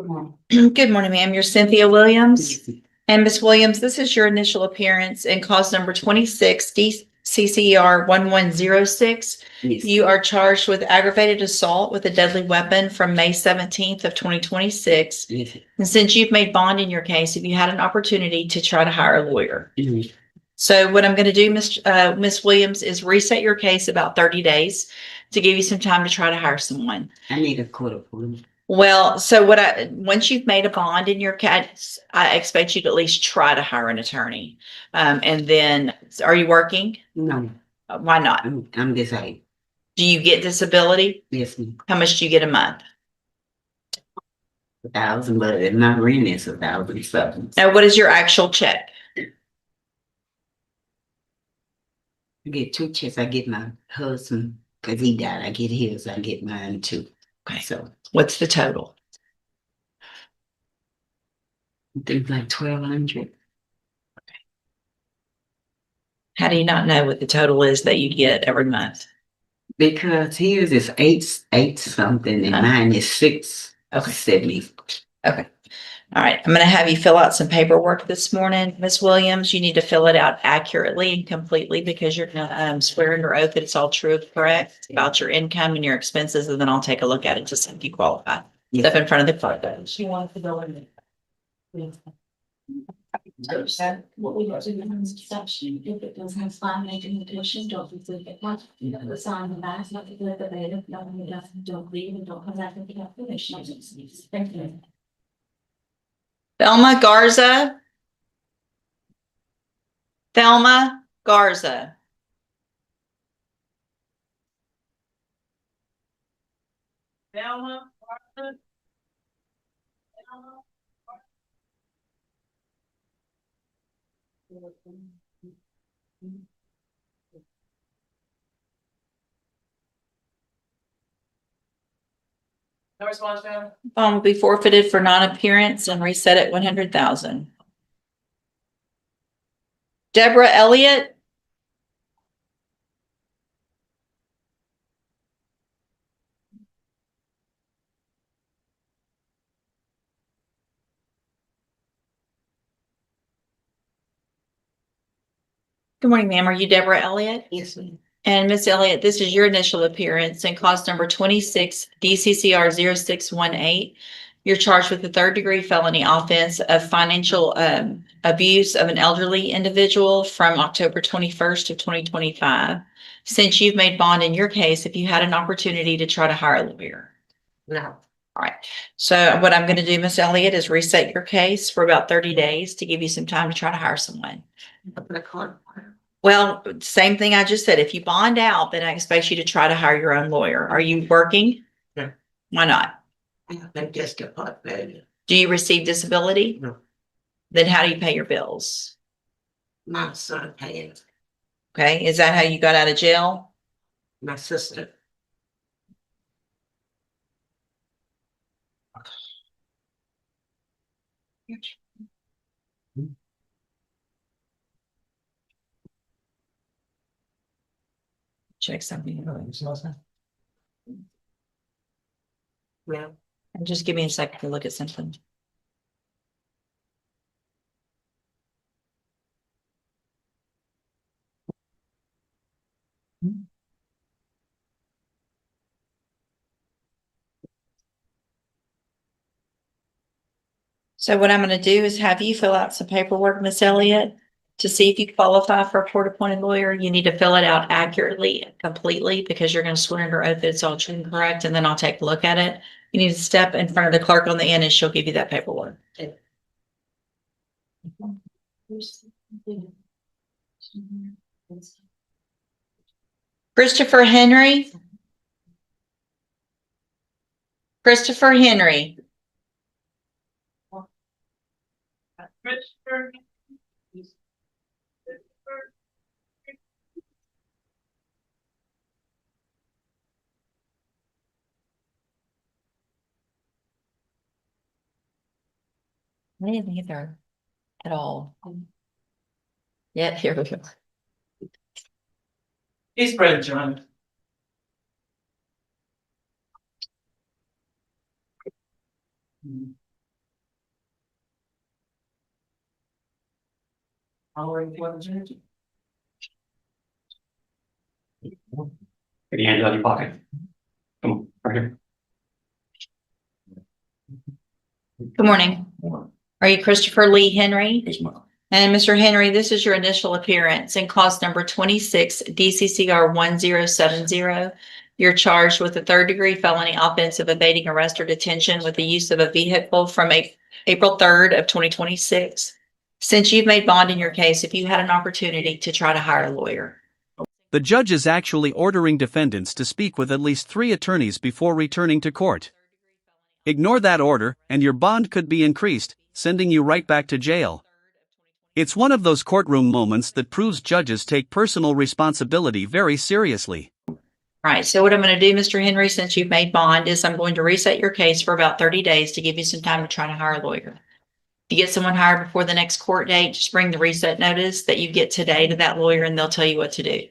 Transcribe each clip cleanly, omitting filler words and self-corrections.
Good morning, ma'am. You're Cynthia Williams. And Miss Williams, this is your initial appearance in cause number 26 DCCR 1106. Yes. You are charged with aggravated assault with a deadly weapon from May 17th of 2026. Yes. And since you've made bond in your case, have you had an opportunity to try to hire a lawyer? Mhm. So what I'm going to do, Miss Williams, is reset your case about 30 days to give you some time to try to hire someone. I need a court appointment. Well, so once you've made a bond in your case, I expect you to at least try to hire an attorney. And then, are you working? No, Why not? I'm disabled. Do you get disability? Yes, ma'am. How much do you get a month? 1,000, but my rent is 1,000 something. Now, what is your actual check? I get two checks. I get my husband, because he died. I get his. I get mine too. Okay. So What's the total? I think like 1,200. How do you not know what the total is that you get every month? Because his is eight something, and mine is 670. Okay. All right. I'm going to have you fill out some paperwork this morning, Miss Williams. You need to fill it out accurately and completely because you're going to swear under oath that it's all true and correct about your income and your expenses, and then I'll take a look at it to see if you qualify. Yes. Step in front of the clerk. She wanted to go in. What we got to do is exception, if it does have sign making addition, don't be it much, you know, the sign the back, not to do it, don't leave and don't come back and get finished. Thank you. Thelma Garza. Thelma Garza. Thelma Garza. No response, ma'am. Bond will be forfeited for non-appearance and reset at 100,000. Deborah Elliott. Good morning, ma'am. Are you Deborah Elliott? Yes, ma'am. And Miss Elliott, this is your initial appearance in cause number 26 DCCR 0618. You're charged with a third-degree felony offense of financial abuse of an elderly individual from October 21st of 2025. Since you've made bond in your case, have you had an opportunity to try to hire a lawyer? No. All right. So what I'm going to do, Miss Elliott, is reset your case for about 30 days to give you some time to try to hire someone. Well, same thing I just said. If you bond out, then I expect you to try to hire your own lawyer. Are you working? No. Why not? I'm just a pot belly. Do you receive disability? No. Then how do you pay your bills? My son pays. Okay. Is that how you got out of jail? My sister. Check something. Well, And just give me a second to look at something. So what I'm going to do is have you fill out some paperwork, Miss Elliott, to see if you qualify for a court-appointed lawyer. You need to fill it out accurately and completely because you're going to swear under oath that it's all true and correct, and then I'll take a look at it. You need to step in front of the clerk on the end and she'll give you that paperwork. Christopher Henry. Christopher Henry. Christopher. I didn't either at all. Yeah, here we go. He's Brad John. Put your hands on your pocket. Come on, right here. Good morning. Are you Christopher Lee Henry? Yes, ma'am. And Mr. Henry, this is your initial appearance in cause number 26 DCCR 1070. You're charged with a third-degree felony offense of evading arrest or detention with the use of a vehicle from April 3rd of 2026. Since you've made bond in your case, if you had an opportunity to try to hire a lawyer. The judge is actually ordering defendants to speak with at least 3 attorneys before returning to court. Ignore that order, and your bond could be increased, sending you right back to jail. It's one of those courtroom moments that proves judges take personal responsibility very seriously. All right, so what I'm going to do, Mr. Henry, since you've made bond, is I'm going to reset your case for about 30 days to give you some time to try to hire a lawyer. If you get someone hired before the next court date, just bring the reset notice that you get today to that lawyer and they'll tell you what to do.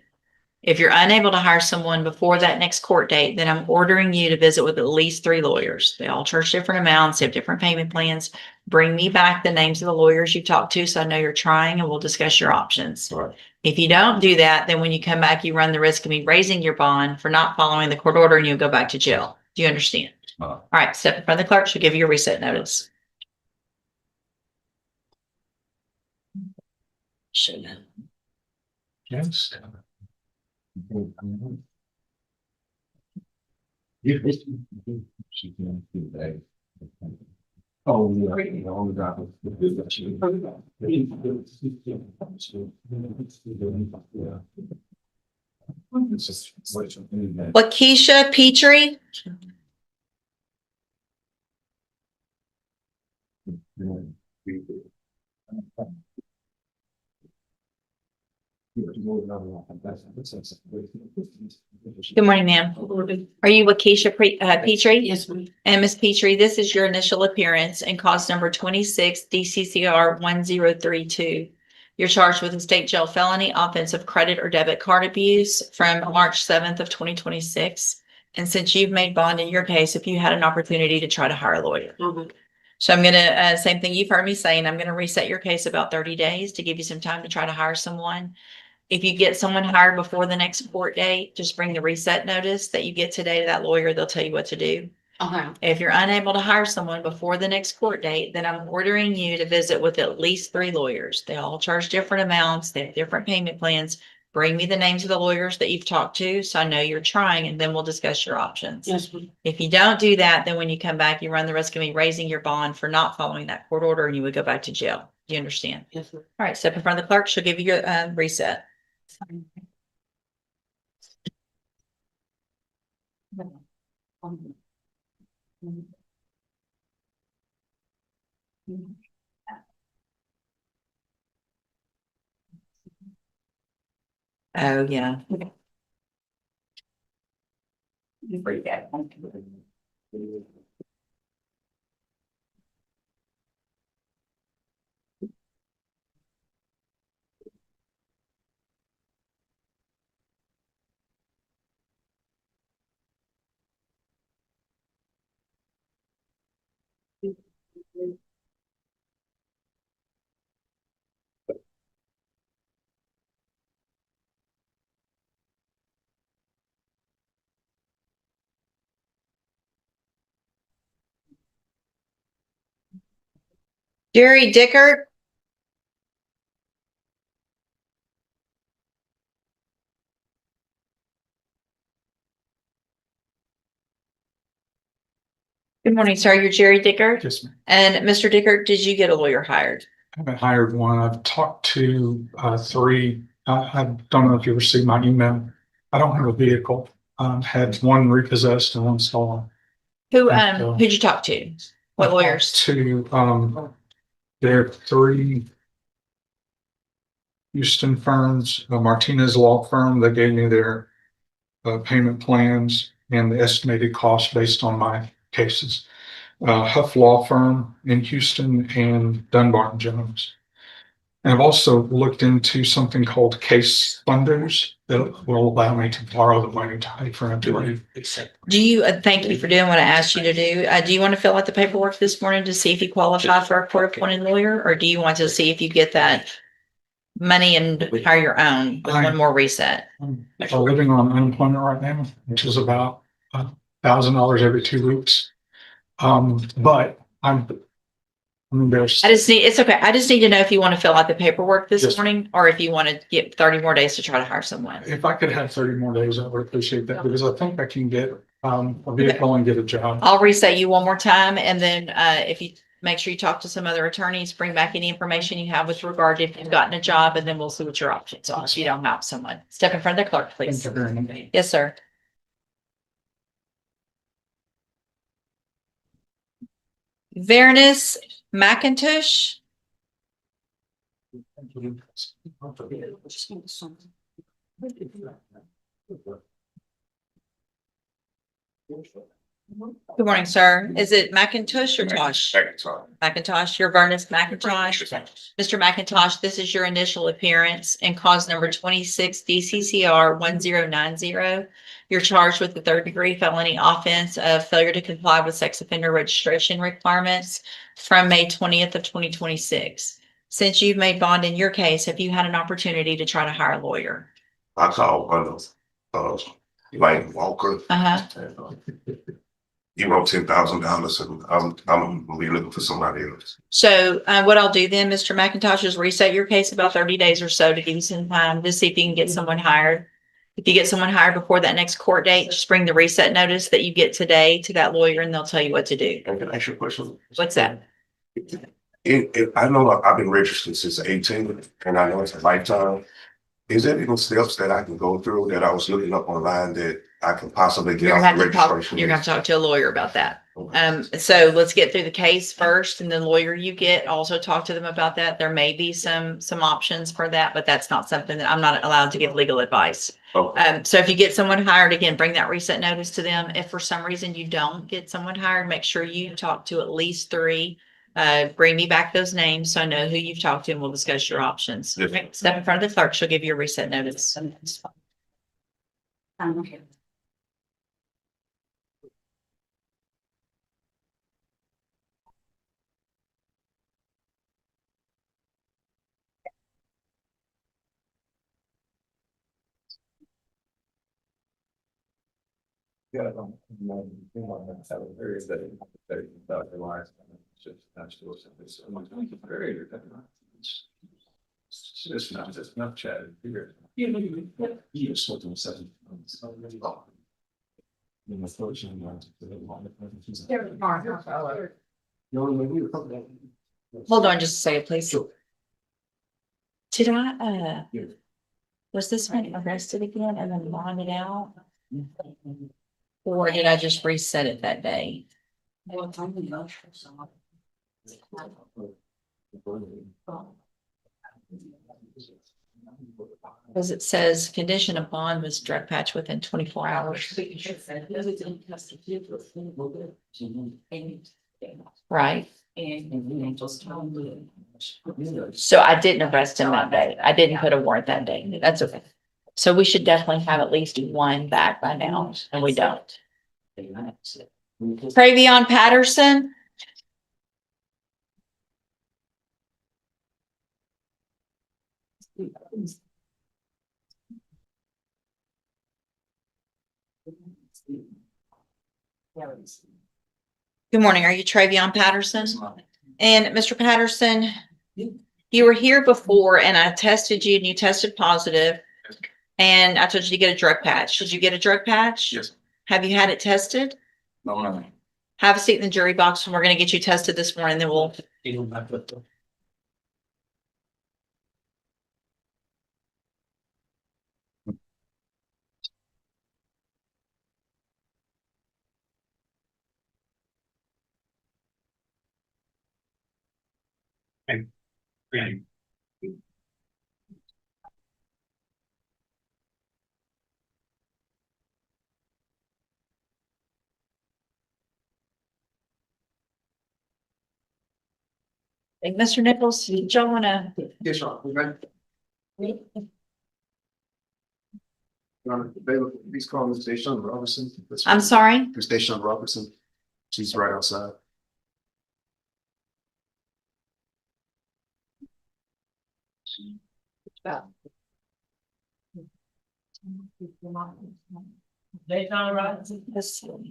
If you're unable to hire someone before that next court date, then I'm ordering you to visit with at least 3 lawyers. They all charge different amounts, have different payment plans. Bring me back the names of the lawyers you talked to so I know you're trying and we'll discuss your options. All right. If you don't do that, then when you come back, you run the risk of me raising your bond for not following the court order and you'll go back to jail. Do you understand? All right, step in front of the clerk. She'll give you a reset notice. Yes. Oh, yeah. All the Lakeisha Petrie. Good morning, ma'am. Are you Lakeisha Petrie? Yes, ma'am. And Ms. Petrie, this is your initial appearance in cause number 26 DCCR 1032. You're charged with a state jail felony offense of credit or debit card abuse from March 7th of 2026. And since you've made bond in your case, if you had an opportunity to try to hire a lawyer. So I'm going to, same thing you've heard me saying, I'm going to reset your case about 30 days to give you some time to try to hire someone. If you get someone hired before the next court date, just bring the reset notice that you get today to that lawyer. They'll tell you what to do. Okay. If you're unable to hire someone before the next court date, then I'm ordering you to visit with at least 3 lawyers. They all charge different amounts. They have different payment plans. Bring me the names of the lawyers that you've talked to so I know you're trying, and then we'll discuss your options. Yes, ma'am. If you don't do that, then when you come back, you run the risk of me raising your bond for not following that court order and you would go back to jail. Do you understand? Yes, ma'am. All right, step in front of the clerk. She'll give you your reset. Oh, yeah. Jerry Dickert. Good morning, sir. You're Jerry Dickert. Yes, ma'am. And Mr. Dickert, did you get a lawyer hired? I haven't hired one. I've talked to 3. I don't know if you received my email. I don't have a vehicle. Had one repossessed and one stolen. Who'd you talk to? What I lawyers? talked to there are 3 Houston firms, Martinez Law Firm. They gave me their payment plans and the estimated cost based on my cases. Huff Law Firm in Houston and Dunbar and Jones. And I've also looked into something called case funders that will allow me to borrow the money to pay for an attorney. Do you, thank you for doing what I asked you to do. Do you want to fill out the paperwork this morning to see if you qualify for a court appointed lawyer? Or do you want to see if you get that money and hire your own with one more reset. I'm living on unemployment right now, which is about $1,000 every 2 weeks. But I'm embarrassed. It's okay. I just need to know if you want to fill out the paperwork this Yes. morning or if you want to get 30 more days to try to hire someone. If I could have 30 more days, I would appreciate that because I think I can get a vehicle and get a job. I'll reset you one more time and then if you make sure you talk to some other attorneys, bring back any information you have with regard to if you've gotten a job, and then we'll see what your options are if you don't have someone. Step in front of the clerk, please. Thank you very much. Yes, sir. Varenus McIntosh. Good morning, sir. Is it McIntosh or Tosh? McIntosh, you're Varenus McIntosh. Mr. McIntosh, this is your initial appearance in cause number 26 DCCR 1090. You're charged with the 3rd-degree felony offense of failure to comply with sex offender registration requirements from May 20th of 2026. Since you've made bond in your case, have you had an opportunity to try to hire a lawyer? I called one of Lane Walker. He wrote $10,000 and I'm gonna be looking for somebody else. So what I'll do then, Mr. McIntosh, is reset your case about 30 days or so to give you some time to see if you can get someone hired. If you get someone hired before that next court date, just bring the reset notice that you get today to that lawyer and they'll tell you what to do. And can I ask you a question? What's that? I know I've been registered since 18 and I know it's a lifetime. Is there any steps that I can go through that I was looking up online that I can possibly get You're off gonna the have to talk, registration? you're gonna have to talk to a lawyer about that. So let's get through the case first and the lawyer you get, also talk to them about that. There may be some options for that, but that's not something that I'm not allowed to give legal advice. Okay. So if you get someone hired, again, bring that reset notice to them. If for some reason you don't get someone hired, make sure you talk to at least 3. Bring me back those names so I know who you've talked to and we'll discuss your options. Yes. Okay, step in front of the clerk. She'll give you a reset notice. It's not chatted here. Hold on just a second, please. Did I, was this one arrested again and then bonded out? Or did I just reset it that day? Because it says condition of bond was drug patch within 24 hours. Right. So I didn't arrest him that day. I didn't put a warrant that day. That's okay. So we should definitely have at least one back by now, and we don't. Travion Patterson. Good morning. Are you Travion Patterson? And Mr. Patterson, you were here before and I tested you and you tested positive. And I told you to get a drug patch. Did you get a drug patch? Yes. Have you had it tested? No. Have a seat in the jury box and we're going to get you tested this morning. Then we'll. Hey, Mr. Nichols, did y'all want to? Yes, sir. Please call Ms. Deshawn Robertson. I'm sorry. Ms. Deshawn Robertson. She's right outside.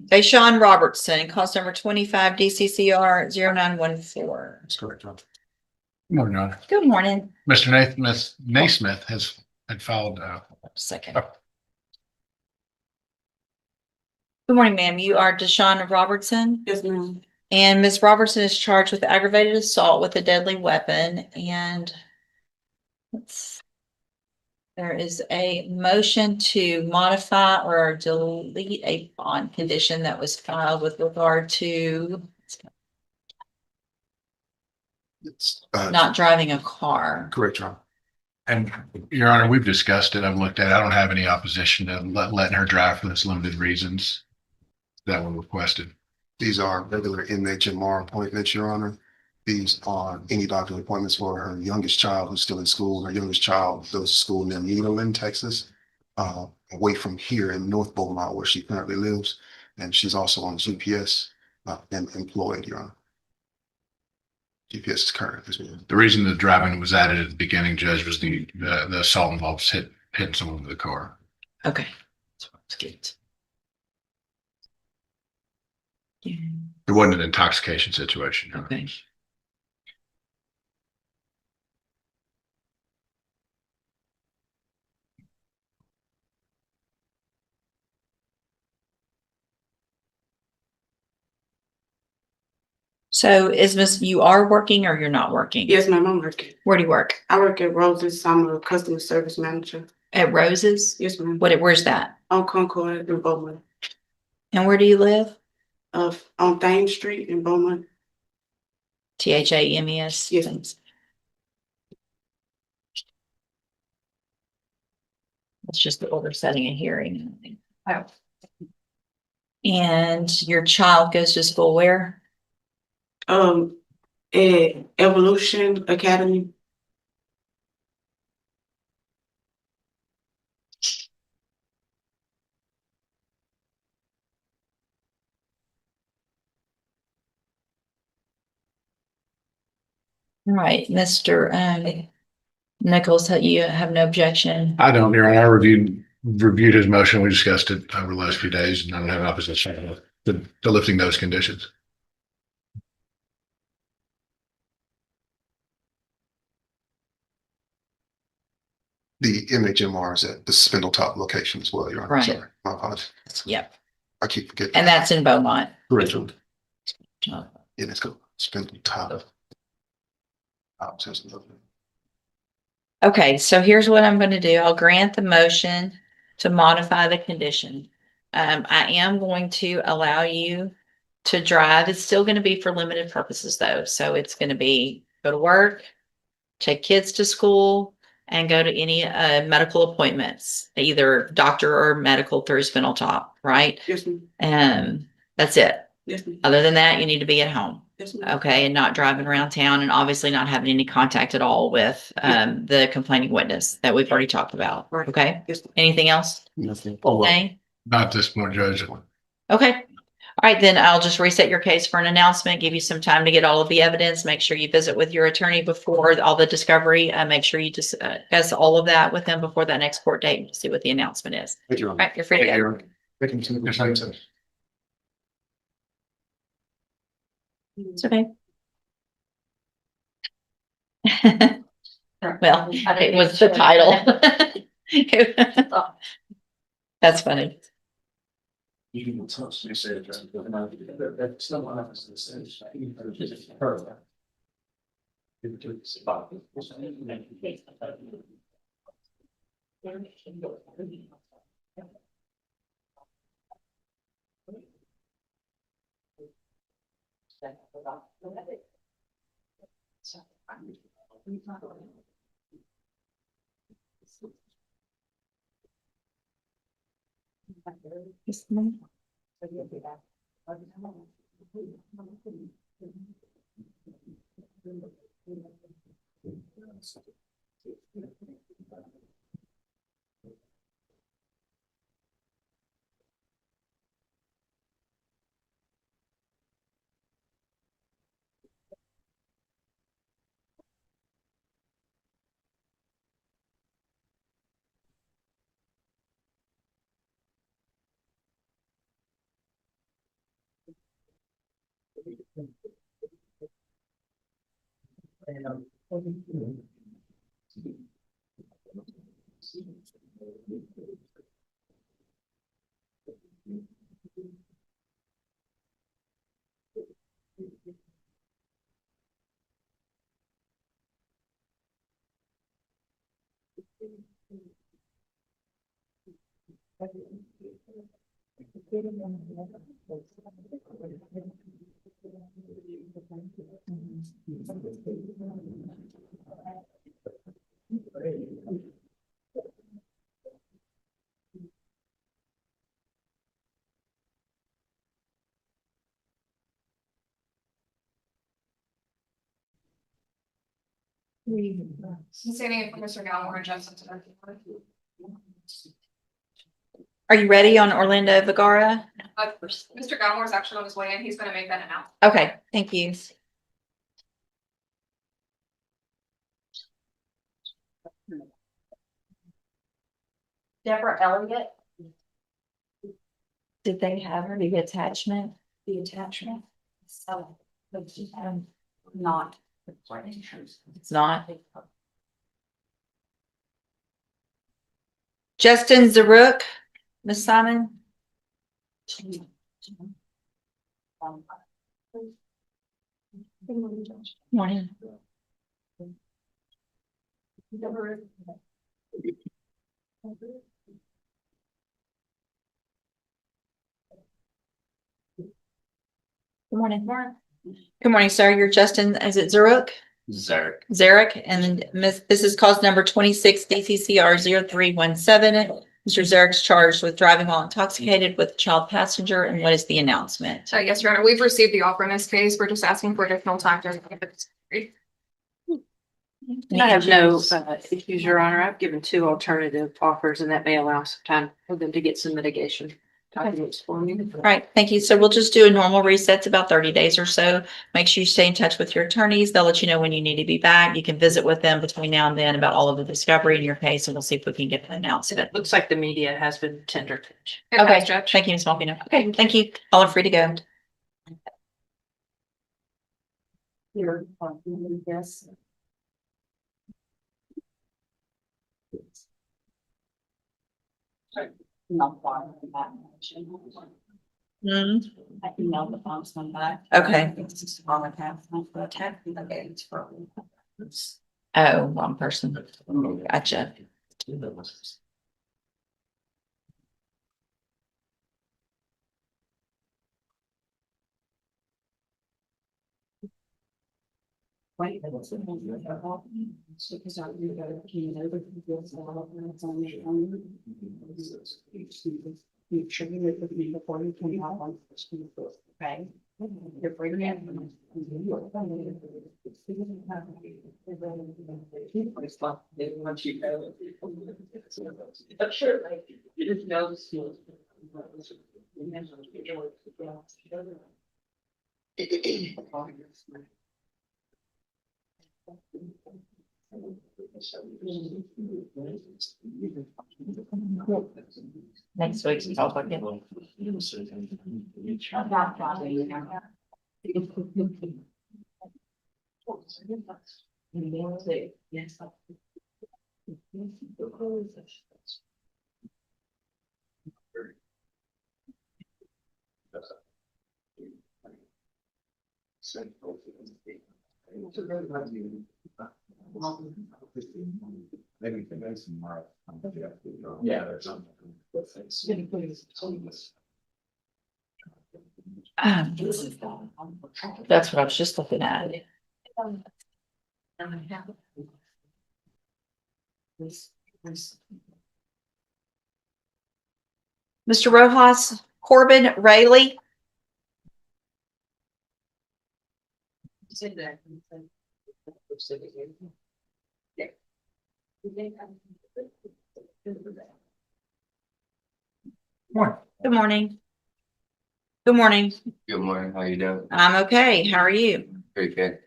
Deshaun Robertson, cause number 25 DCCR 0914. That's correct, Your Honor. Morning, Your Honor. Good morning. Mr. Naismith had filed, Second. Good morning, ma'am. You are Deshaun Robertson? Yes, ma'am. And Ms. Robertson is charged with aggravated assault with a deadly weapon and there is a motion to modify or delete a bond condition that was filed with regard to It's, not driving a car. correct, Your Honor. and Your Honor, we've discussed it. I've looked at it. I don't have any opposition to letting her drive for those limited reasons that were requested. These are regular NHMR appointments, Your Honor. These are any doctor's appointments for her youngest child who's still in school. Her youngest child goes to school near Nederland, Texas, away from here in North Beaumont, where she currently lives. And she's also on GPS and employed, Your Honor. GPS is current as well. The reason the driving was added at the beginning, Judge, was the assault involves hitting someone with a car. Okay. That's good. It wasn't an intoxication situation. Your Honor. Okay. So you are working or you're not working? Yes, ma'am, I'm working. Where do you work? I work at Rose's. I'm a customer service manager. At Rose's? Yes, ma'am. Where's that? On Concord in Beaumont. And where do you live? On Thames Street in Beaumont. THAMES? Yes. Thanks. It's just the order setting a hearing. Oh. And your child goes to school where? At Evolution Academy. All right, Mr. Nichols, you have no objection. I don't, Your Honor. I reviewed his motion. We discussed it over the last few days, and I don't have an opposition to lifting those conditions. The NHMR is at the Spindletop location as well, Your Honor. Right. Sorry, my apologies. Yep. I keep forgetting. And that's in Beaumont. Correct, Your Honor. Oh. Yeah, let's go. Spindletop. Okay, so here's what I'm going to do. I'll grant the motion to modify the condition. I am going to allow you to drive. It's still going to be for limited purposes though. So it's going to be go to work, take kids to school, and go to any medical appointments, either doctor or medical through Spindletop, right? Yes, ma'am. That's it. Yes, ma'am. Other than that, you need to be at home. Yes, ma'am. Okay, and not driving around town and obviously not having any contact at all with the complaining witness that we've already talked about. Right. Okay, Yes, ma'am. anything else? Nothing. Okay, Not at this point, Judge. okay. All right, then I'll just reset your case for an announcement, give you some time to get all of the evidence. Make sure you visit with your attorney before all the discovery. Make sure you discuss all of that with them before that next court date, and see what the announcement is. Thank you, Your All Honor. right, you're free to go. It's okay. Well, it was the title. That's funny. You can touch me, say it. That's not what happens to the stage. Her. Standing for Mr. Galmore and Justin. Are you ready on Orlando Vergara? Mr. Galmore is actually on his way in. He's gonna make that announcement. Okay, thank you. Deborah Elliott. Did they have her, the attachment? The attachment. So, not. It's not. Justin Zaruk, Miss Simon. Morning. Good morning. Good morning, sir. You're Justin, is it Zaruk? Zarek. Zarek, and then this is cause number 26 DCCR 0317. Mr. Zarek's charged with driving while intoxicated with a child passenger, and what is the announcement? Yes, Your Honor, we've received the offer in this case. We're just asking for additional time to. I have no issues, Your Honor. I've given 2 alternative offers and that may allow some time for them to get some mitigation documents for me. All right, thank you. So we'll just do a normal reset. It's about 30 days or so. Make sure you stay in touch with your attorneys. They'll let you know when you need to be back. You can visit with them between now and then about all of the discovery in your case, and we'll see if we can get an announcement. It looks like the media has been tendered. Okay, Judge. thank you, Ms. Malvino. Okay, thank you. All are free to go. Here, yes. Not far from that. Hmm, I emailed the ombudsman back. okay. It's just on the tab, not the tab, okay, it's for. Oh, wrong person. Gotcha. Wait, because I knew that came over. You should be with me before you came out on. Okay. You're bringing it. I'm sure, like, you just know the skills. Next week's public. Yes. Yeah, there's some. That's what I was just looking at. Mr. Rojas, Corbin, Rayleigh. Morning. Good morning. Good morning. Good morning. How you doing? I'm okay. How are you? Very good.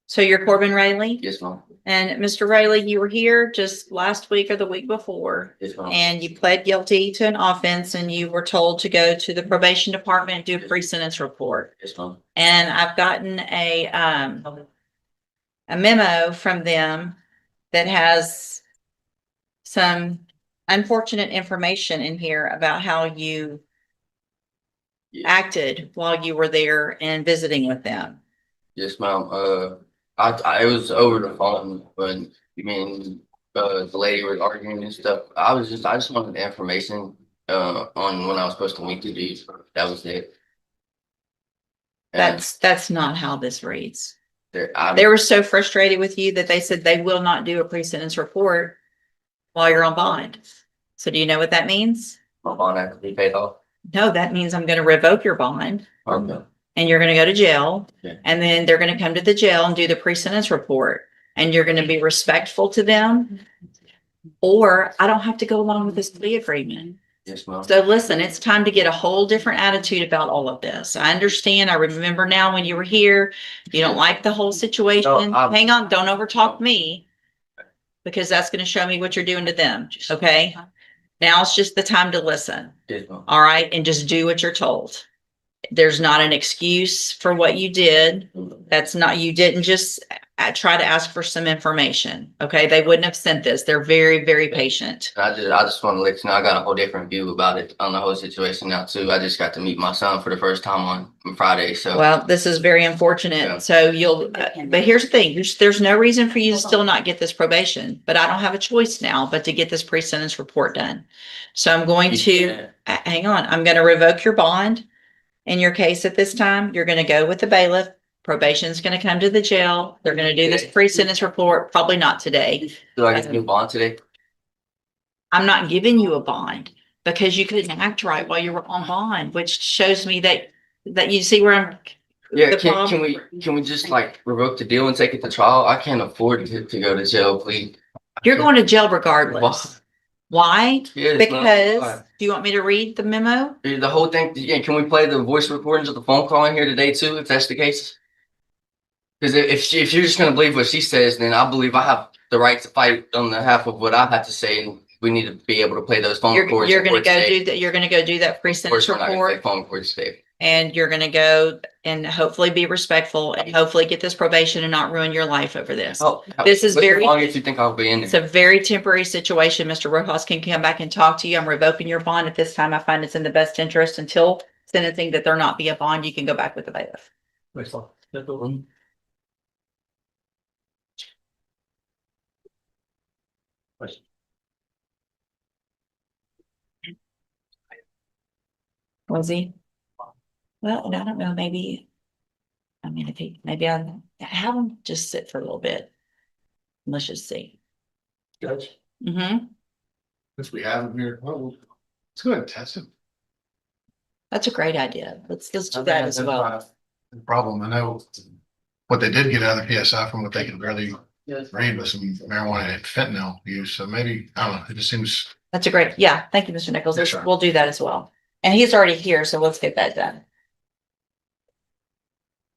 So you're Corbin Rayleigh? Yes, ma'am. And Mr. Rayleigh, you were here just last week or the week before, Yes, ma'am. and you pled guilty to an offense, and you were told to go to the probation department and do a pre-sentence report. Yes, ma'am. And I've gotten a memo from them that has some unfortunate information in here about how you acted while you were there and visiting with them. Yes, ma'am. I it was over the phone when the lady was arguing and stuff. I just wanted the information on when I was supposed to meet the dude. That was it. And That's not how this reads. they They were so frustrated with you that they said they will not do a pre-sentence report while you're on bond. So do you know what that means? my bond had to be paid off. No, that means I'm going to revoke your bond Okay. and you're going to go to jail. Yeah. And then they're going to come to the jail and do the pre-sentence report. And you're going to be respectful to them. Or I don't have to go along with this plea agreement. Yes, ma'am. So listen, it's time to get a whole different attitude about all of this. I understand. I remember now when you were here, you don't like the whole situation. No, Hang on, don't overtalk me. Because that's going to show me what you're doing to them. Okay. Now it's just the time to listen. Yes, ma'am. All right. And just do what you're told. There's not an excuse for what you did. That's not, you didn't just try to ask for some information. Okay. They wouldn't have sent this. They're very, very patient. I just want to let you know I got a whole different view about it on the whole situation now too. I just got to meet my son for the first time on Friday. So Well, this is very unfortunate. Yeah. So you'll, but here's the thing. There's no reason for you to still not get this probation, but I don't have a choice now, but to get this pre-sentence report done. So I'm going to, hang on, I'm going to revoke your bond in your case at this time. You're going to go with the bailiff. Probation's going to come to the jail. They're going to do this pre-sentence report, probably not today. do I get to new bond today? I'm not giving you a bond because you couldn't act right while you were on bond, which shows me that you see where I'm. Yeah, the can problem- we just like revoke the deal and take it to trial? I can't afford to go to jail, please. You're going to jail regardless. Why? Yeah, it's Because, not- do you want me to read the memo? the whole thing. Yeah, can we play the voice recordings of the phone call in here today too, if that's the case? Because if you're just gonna believe what she says, then I believe I have the right to fight on behalf of what I have to say, and we need to be able to play those phone recordings. You're gonna before go today. do that, you're gonna go do that Of pre-sentence course, we're not gonna report, play phone recordings today. and you're gonna go and hopefully be respectful and hopefully get this probation and not ruin your life over this. This is very- How long if you think I'll be in It's there? a very temporary situation. Mr. Rojas can come back and talk to you. I'm revoking your bond at this time. I find it's in the best interest until sentencing that there not be a bond. You can go back with the bailiff. Was he? Well, I don't know, maybe. I mean, maybe I'll have him just sit for a little bit. Let's just see. Judge, Mm-hmm. since we have him here, well, let's go ahead and test him. That's a great idea. Let's do that as well. The problem, I know what they did get out of the PSI from what they could barely read was some marijuana and fentanyl use. So maybe, I don't know, it just seems, That's a great, yeah. Thank you, Mr. Nichols. Yes, sir. We'll do that as well. And he's already here, so let's get that done.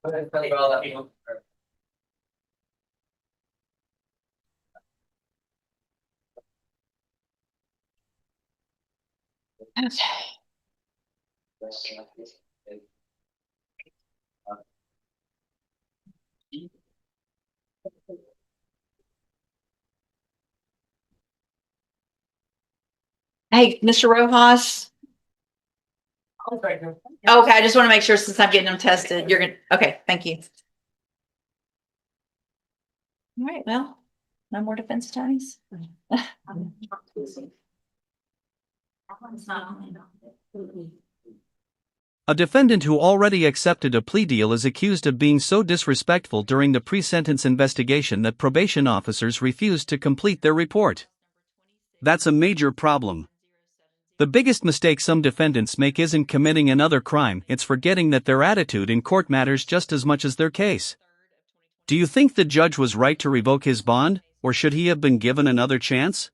Okay. Hey, Mr. Rojas. Okay, I just want to make sure since I'm getting them tested, you're gonna, okay, thank you. All right, well, no more defense attorneys. A defendant who already accepted a plea deal is accused of being so disrespectful during the pre-sentence investigation that probation officers refused to complete their report. That's a major problem. The biggest mistake some defendants make isn't committing another crime, it's forgetting that their attitude in court matters just as much as their case. Do you think the judge was right to revoke his bond, or should he have been given another chance?